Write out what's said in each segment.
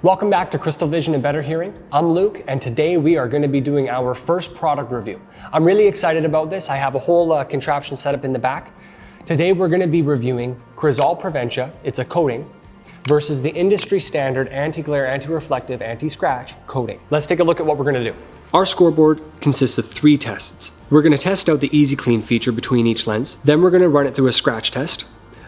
Welcome back to Crystal Vision and Better Hearing. I'm Luke, and today we are going to be doing our first product review. I'm really excited about this. I have a whole contraption set up in the back. Today we're going to be reviewing Crizal Prevencia, it's a coating, versus the industry standard anti-glare, anti-reflective, anti-scratch coating. Let's take a look at what we're going to do. Our scoreboard consists of 3 tests. We're going to test out the Easy Clean feature between each lens. Then we're going to run it through a scratch test,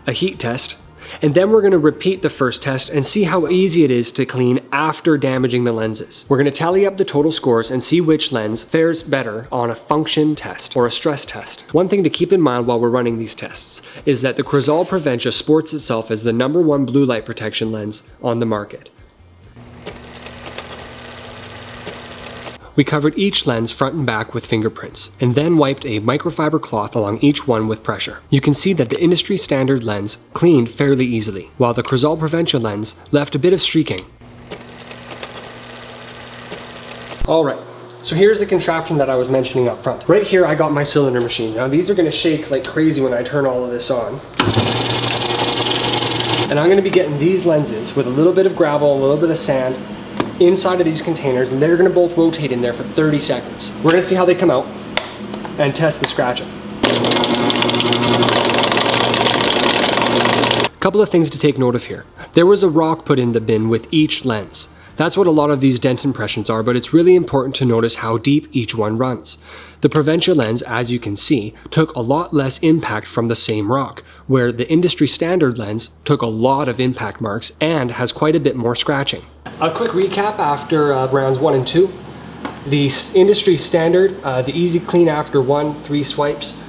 a heat test, and then we're going to repeat the first test and see how easy it is to clean after damaging the lenses. We're going to tally up the total scores and see which lens fares better on a function test or a stress test. One thing to keep in mind while we're running these tests is that the Crizal Prevencia sports itself as the #1 blue light protection lens on the market. We covered each lens front and back with fingerprints, and then wiped a microfiber cloth along each one with pressure. You can see that the industry standard lens cleaned fairly easily, while the Crizal Prevencia lens left a bit of streaking. Alright, so here's the contraption that I was mentioning up front. Right here I got my cylinder machine. Now these are going to shake like crazy when I turn all of this on. And I'm going to be getting these lenses with a little bit of gravel, a little bit of sand, inside of these containers, and they're going to both rotate in there for 30 seconds. We're going to see how they come out and test the scratching. A couple of things to take note of here. There was a rock put in the bin with each lens. That's what a lot of these dent impressions are, but it's really important to notice how deep each one runs. The Prevencia lens, as you can see, took a lot less impact from the same rock, where the industry standard lens took a lot of impact marks and has quite a bit more scratching. A quick recap after rounds 1 and 2. The industry standard, the Easy Clean after 3 swipes,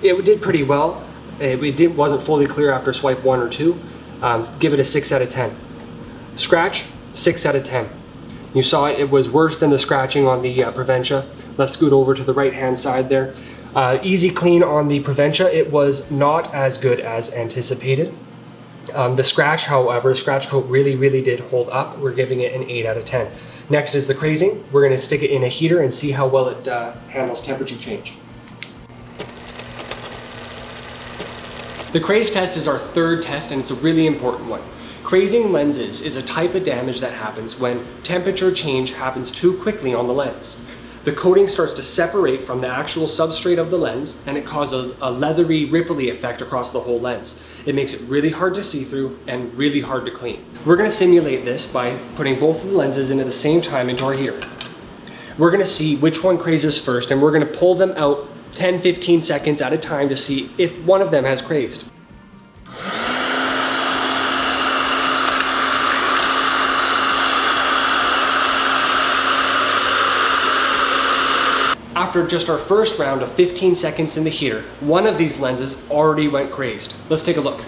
it did pretty well. It wasn't fully clear after swipe 1 or 2. Give it a 6 out of 10. Scratch, 6 out of 10. You saw it was worse than the scratching on the Prevencia. Let's scoot over to the right hand side there. Easy Clean on the Prevencia, it was not as good as anticipated. The scratch, however, scratch coat really did hold up. We're giving it an 8 out of 10. Next is the Crazing. We're going to stick it in a heater and see how well it handles temperature change. The Craze test is our 3rd test, and it's a really important one. Crazing lenses is a type of damage that happens when temperature change happens too quickly on the lens. The coating starts to separate from the actual substrate of the lens, and it causes a leathery, ripply effect across the whole lens. It makes it really hard to see through and really hard to clean. We're going to simulate this by putting both of the lenses in at the same time into our heater. We're going to see which one crazes first, and we're going to pull them out 10-15 seconds at a time to see if one of them has crazed. After just our first round of 15 seconds in the heater, one of these lenses already went crazed. Let's take a look.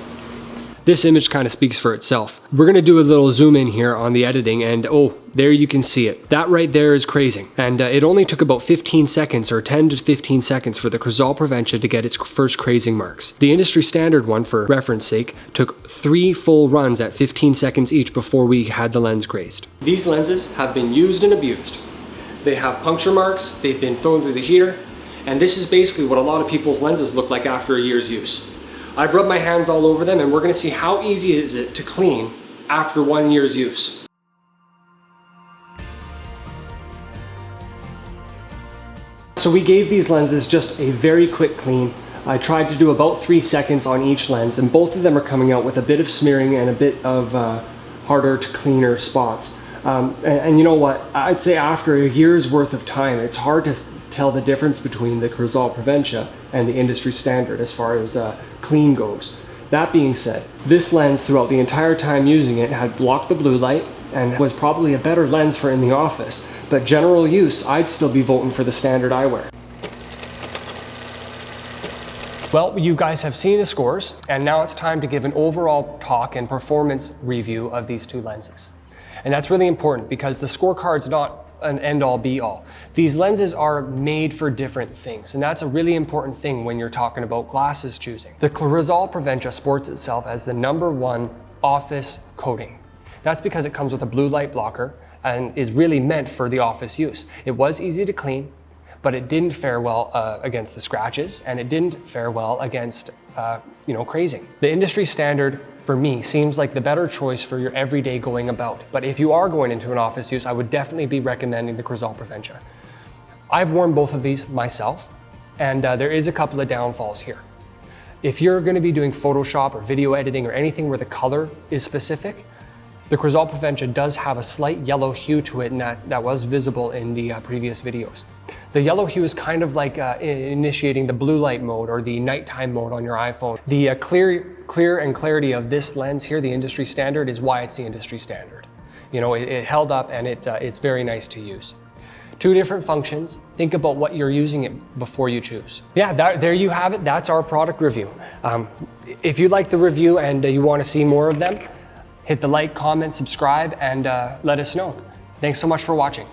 This image kind of speaks for itself. We're going to do a little zoom in here on the editing, and oh, there you can see it. That right there is crazing. And it only took about 15 seconds or 10 to 15 seconds for the Crizal Prevencia to get its first crazing marks. The industry standard one, for reference sake, took 3 full runs at 15 seconds each before we had the lens crazed. These lenses have been used and abused. They have puncture marks, they've been thrown through the heater, and this is basically what a lot of people's lenses look like after a year's use. I've rubbed my hands all over them, and we're going to see how easy is it to clean after 1 year's use. So we gave these lenses just a very quick clean. I tried to do about 3 seconds on each lens, and both of them are coming out with a bit of smearing and a bit of harder to cleaner spots. And you know what, I'd say after a year's worth of time, it's hard to tell the difference between the Crizal Prevencia and the industry standard as far as clean goes. That being said, this lens throughout the entire time using it had blocked the blue light and was probably a better lens for in the office, but general use, I'd still be voting for the standard I wear. Well, you guys have seen the scores, and now it's time to give an overall talk and performance review of these 2 lenses. And that's really important because the scorecard's not an end-all be-all. These lenses are made for different things, and that's a really important thing when you're talking about glasses choosing. The Crizal Prevencia sports itself as the #1 office coating. That's because it comes with a blue light blocker and is really meant for the office use. It was easy to clean, but it didn't fare well against the scratches, and it didn't fare well against crazing. The industry standard for me seems like the better choice for your everyday going about. But if you are going into an office use, I would definitely be recommending the Crizal Prevencia. I've worn both of these myself, and there is a couple of downfalls here. If you're going to be doing Photoshop or video editing or anything where the color is specific, the Crizal Prevencia does have a slight yellow hue to it, and that was visible in the previous videos. The yellow hue is kind of like initiating the blue light mode or the nighttime mode on your iPhone. The clear and clarity of this lens here, the industry standard, is why it's the industry standard. It held up, and it's very nice to use. Two different functions. Think about what you're using it before you choose. Yeah, there you have it. That's our product review. If you like the review and you want to see more of them, hit the like, comment, subscribe, and let us know. Thanks so much for watching.